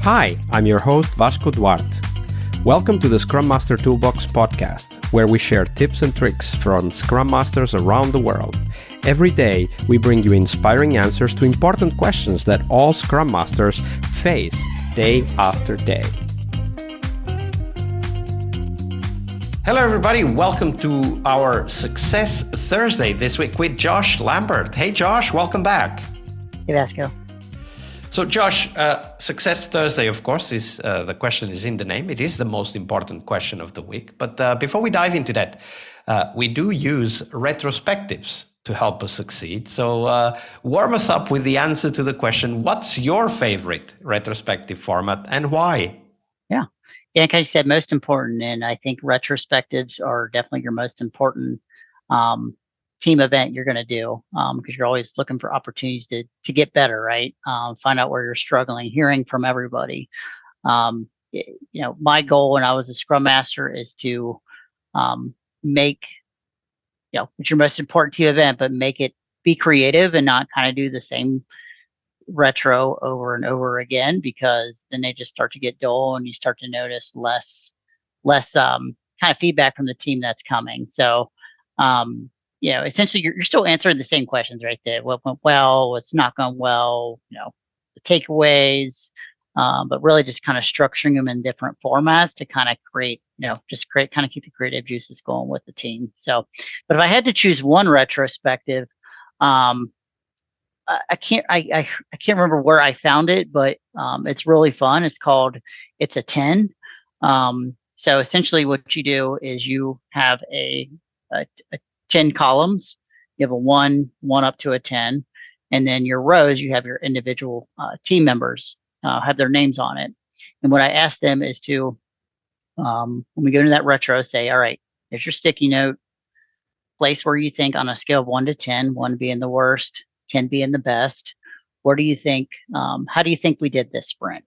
Hi, I'm your host Vasco Duarte. Welcome to the Scrum Master Toolbox podcast, where we share tips and tricks from Scrum Masters around the world. Every day, we bring you inspiring answers to important questions that all Scrum Masters face day after day. Hello, everybody. Welcome to our Success Thursday this week with Josh Lambert. Hey, Josh, welcome back. Hey, Vasco. So, Josh, Success Thursday, of course, is the question is in the name. It is the most important question of the week. But before we dive into that, we do use retrospectives to help us succeed. So warm us up with the answer to the question, what's your favorite retrospective format and why? Yeah, like I said, most important. And I think retrospectives are definitely your most important team event you're going to do, because you're always looking for opportunities to get better, right? Find out where you're struggling, hearing from everybody. My goal when I was a Scrum Master is to make, it's your most important team event, but make it be creative and not kind of do the same retro over and over again, because then they just start to get dull and you start to notice less kind of feedback from the team that's coming. So, essentially you're still answering the same questions right there. What went well, what's not going well, the takeaways, but really just kind of structuring them in different formats to kind of create, kind of keep the creative juices going with the team. So, but if I had to choose one retrospective, I can't remember where I found it, but it's really fun. It's called It's a 10. So essentially what you do is you have a 10 columns. You have a 1 up to a 10, and then your rows, you have your individual team members have their names on it. And what I ask them is to, when we go into that retro, say, all right, here's your sticky note, place where you think on a scale of 1 to 10, 1 being the worst, 10 being the best. What do you think? How do you think we did this sprint?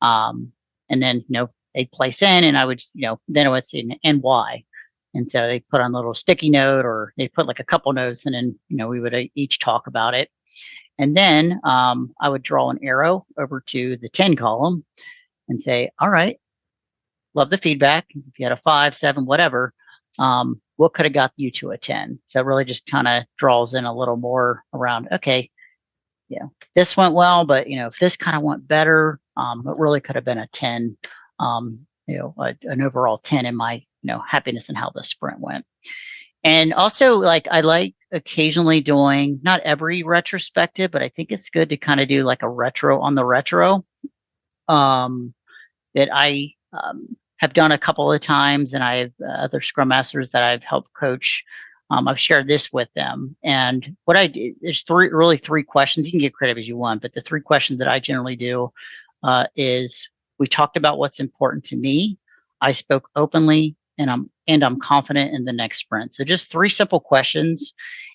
And then, they place in, and I would, then I would say, and why? And so they put on a little sticky note, or they put like a couple notes, and then, we would each talk about it. And then I would draw an arrow over to the 10 column and say, all right, love the feedback. If you had a 5, 7, whatever, what could have got you to a 10? So it really just kind of draws in a little more around, okay, this went well, but, if this kind of went better, it really could have been a 10, an overall 10 in my, happiness and how the sprint went. And also, I like occasionally doing, not every retrospective, but I think it's good to kind of do like a retro on the retro, that I have done a couple of times, and I have other Scrum Masters that I've helped coach. I've shared this with them. And what I do, there's three questions. You can get creative as you want, but the 3 questions that I generally do is, we talked about what's important to me. I spoke openly, and I'm confident in the next sprint. So just 3 simple questions.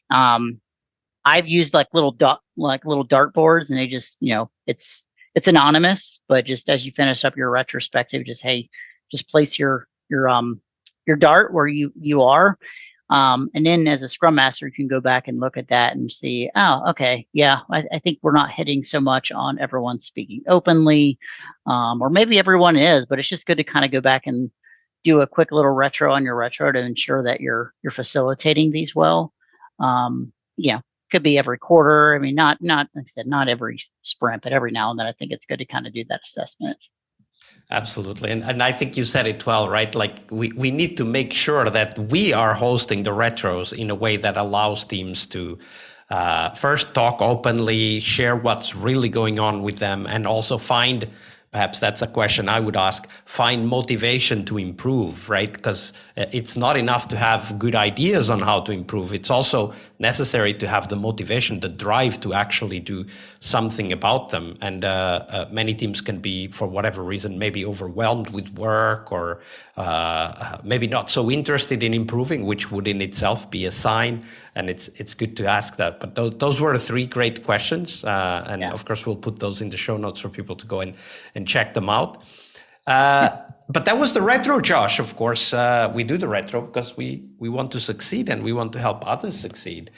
I've used little dartboards, and they just, it's anonymous, but just as you finish up your retrospective, just place your dart where you are. And then as a Scrum Master, you can go back and look at that and see, oh, okay, yeah, I think we're not hitting so much on everyone speaking openly, or maybe everyone is, but it's just good to kind of go back and do a quick little retro on your retro to ensure that you're facilitating these well. Could be every quarter. I mean, not like I said, not every sprint, but every now and then I think it's good to kind of do that assessment. Absolutely. And I think you said it well, right? We need to make sure that we are hosting the retros in a way that allows teams to first talk openly, share what's really going on with them, and also find, perhaps that's a question I would ask, find motivation to improve, right? Because it's not enough to have good ideas on how to improve. It's also necessary to have the motivation, the drive to actually do something about them. And many teams can be, for whatever reason, maybe overwhelmed with work, or maybe not so interested in improving, which would in itself be a sign. And it's good to ask that. But those were 3 great questions. Of course, we'll put those in the show notes for people to go and check them out. But that was the retro, Josh. Of course, we do the retro because we want to succeed and we want to help others succeed.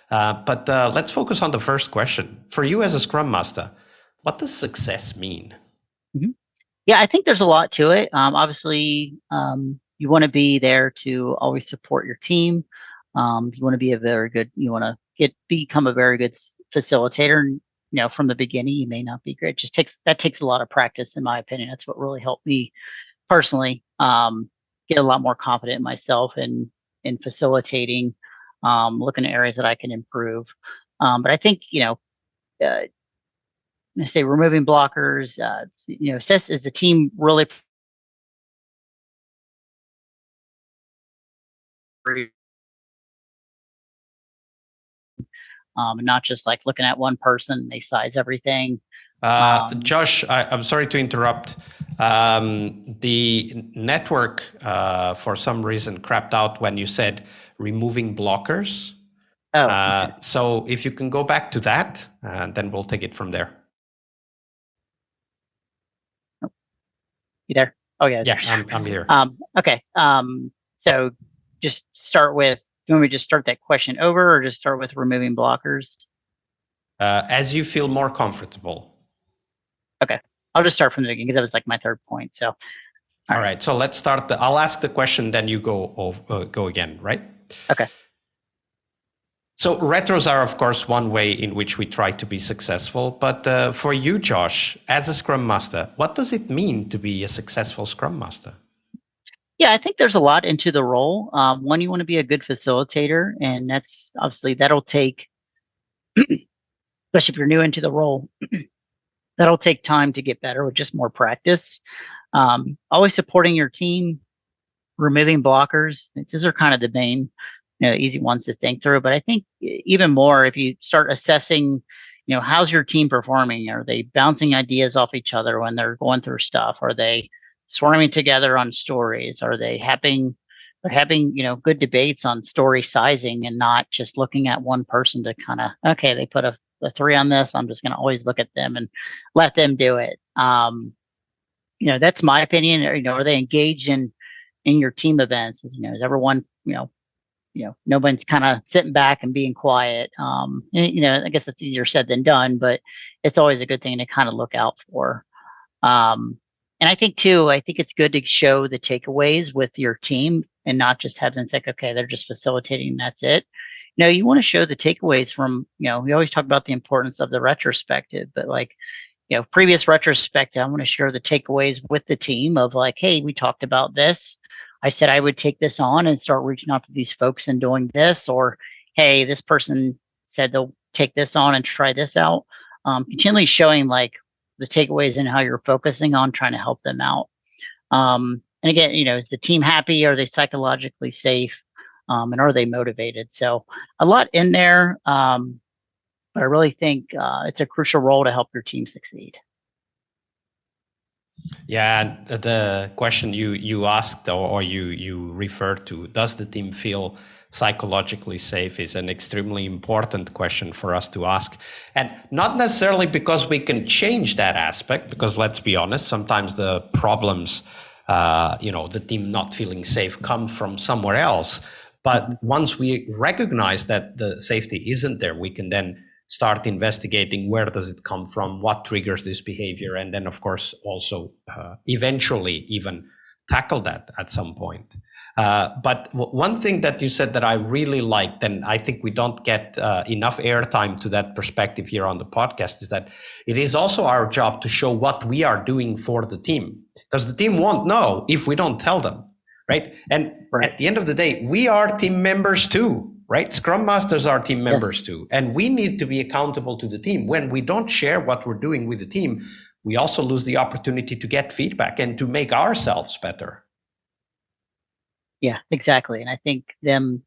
But let's focus on the first question. For you as a Scrum Master, what does success mean? Mhm. Yeah, I think there's a lot to it. Obviously, you want to be there to always support your team. You want to be you want to become a very good facilitator. And, from the beginning, you may not be great. That takes a lot of practice, in my opinion. That's what really helped me personally get a lot more confident in myself and in facilitating, looking at areas that I can improve. But I think, uh, I say removing blockers, assess is the team really and not just like looking at one person, they size everything. Josh, I'm sorry to interrupt. The network, for some reason, crapped out when you said removing blockers. Okay. So if you can go back to that, then we'll take it from there. You there? Oh yeah. Yeah, I'm here. Okay. So just start with. You want me to just start that question over, or just start with removing blockers? As you feel more comfortable. Okay. I'll just start from the beginning because that was like my third point. So. All right. So let's start. I'll ask the question, then you go again, right? Okay. So retros are, of course, one way in which we try to be successful. But for you, Josh, as a Scrum Master, what does it mean to be a successful Scrum Master? Yeah, I think there's a lot into the role. One, you want to be a good facilitator, and that'll take, especially if you're new into the role, that'll take time to get better with just more practice. Always supporting your team, removing blockers. Those are kind of the main, easy ones to think through. But I think even more, if you start assessing, how's your team performing? Are they bouncing ideas off each other when they're going through stuff? Are they swarming together on stories? Are they having, good debates on story sizing and not just looking at one person to kind of, okay, they put a 3 on this. I'm just going to always look at them and let them do it. That's my opinion. Are they engaged in your team events? Is everyone, nobody's kind of sitting back and being quiet. I guess that's easier said than done, but it's always a good thing to kind of look out for. And I think it's good to show the takeaways with your team and not just have them think, okay, they're just facilitating and that's it. You want to show the takeaways from, we always talk about the importance of the retrospective, but like, previous retrospective, I want to share the takeaways with the team of like, hey, we talked about this. I said I would take this on and start reaching out to these folks and doing this, or hey, this person said they'll take this on and try this out. Continually showing like the takeaways and how you're focusing on trying to help them out. And again, is the team happy? Are they psychologically safe? And are they motivated? So a lot in there. But I really think it's a crucial role to help your team succeed. Yeah, the question you asked or you referred to, does the team feel psychologically safe, is an extremely important question for us to ask. And not necessarily because we can change that aspect, because let's be honest, sometimes the problems, the team not feeling safe come from somewhere else. But once we recognize that the safety isn't there, we can then start investigating where does it come from, what triggers this behavior, and then of course also eventually even tackle that at some point. But one thing that you said that I really liked, and I think we don't get enough airtime to that perspective here on the podcast, is that it is also our job to show what we are doing for the team, because the team won't know if we don't tell them, right? And at the end of the day, we are team members too. Right? Scrum Masters are team members too. And we need to be accountable to the team. When we don't share what we're doing with the team, we also lose the opportunity to get feedback and to make ourselves better. Yeah, exactly. And I think them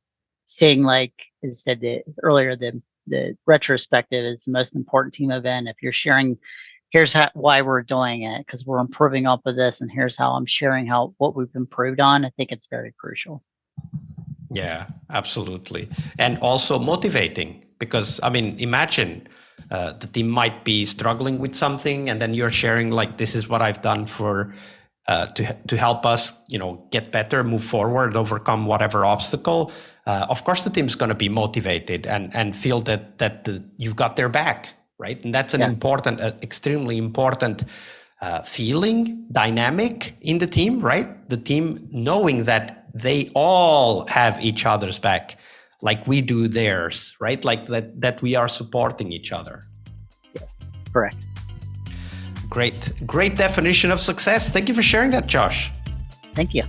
saying, like I said earlier, the retrospective is the most important team event. If you're sharing, here's why we're doing it, because we're improving off of this, and here's how I'm sharing what we've improved on. I think it's very crucial. Yeah, absolutely. And also motivating, because imagine the team might be struggling with something, and then you're sharing like, this is what I've done for to help us, get better, move forward, overcome whatever obstacle. Of course, the team's going to be motivated and feel that you've got their back, right? And that's an important, extremely important feeling dynamic in the team, right? The team knowing that they all have each other's back, like we do theirs, right? Like that we are supporting each other. Yes, correct. Great definition of success. Thank you for sharing that, Josh. Thank you.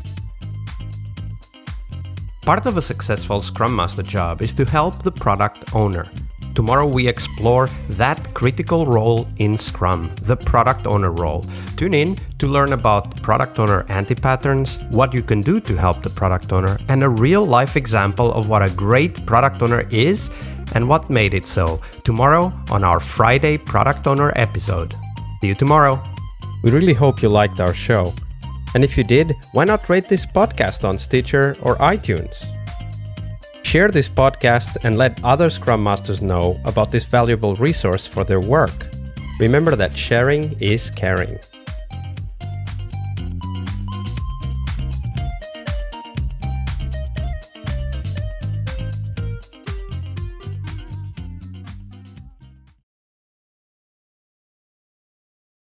Part of a successful Scrum Master job is to help the product owner. Tomorrow we explore that critical role in Scrum, the product owner role. Tune in to learn about product owner anti-patterns, what you can do to help the product owner, and a real-life example of what a great product owner is and what made it so. Tomorrow on our Friday Product Owner episode. See you tomorrow. We really hope you liked our show. And if you did, why not rate this podcast on Stitcher or iTunes? Share this podcast and let other Scrum Masters know about this valuable resource for their work. Remember that sharing is caring.